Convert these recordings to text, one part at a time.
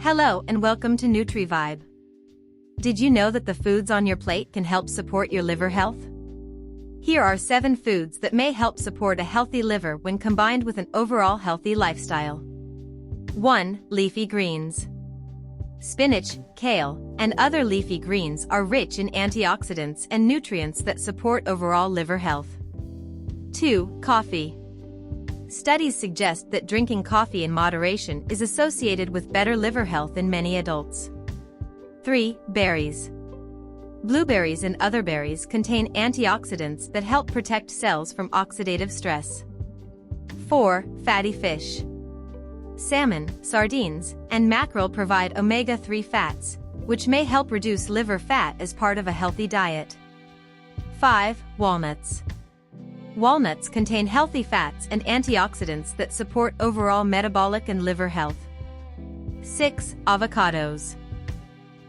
Hello and welcome to NutriVibe. Did you know that the foods on your plate can help support your liver health? Here are 7 foods that may help support a healthy liver when combined with an overall healthy lifestyle. 1. Leafy greens. Spinach, kale, and other leafy greens are rich in antioxidants and nutrients that support overall liver health. 2. Coffee. Studies suggest that drinking coffee in moderation is associated with better liver health in many adults. 3. Berries. Blueberries and other berries contain antioxidants that help protect cells from oxidative stress. 4. Fatty fish. Salmon, sardines, and mackerel provide omega-3 fats, which may help reduce liver fat as part of a healthy diet. 5. Walnuts. Walnuts contain healthy fats and antioxidants that support overall metabolic and liver health. 6. Avocados.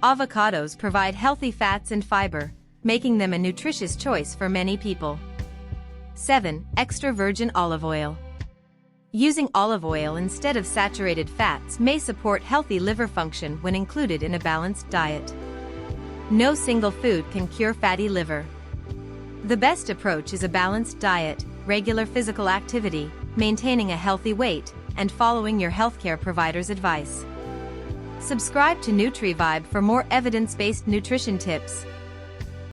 Avocados provide healthy fats and fiber, making them a nutritious choice for many people. 7. Extra virgin olive oil. Using olive oil instead of saturated fats may support healthy liver function when included in a balanced diet. No single food can cure fatty liver. The best approach is a balanced diet, regular physical activity, maintaining a healthy weight, and following your healthcare provider's advice. Subscribe to NutriVibe for more evidence-based nutrition tips.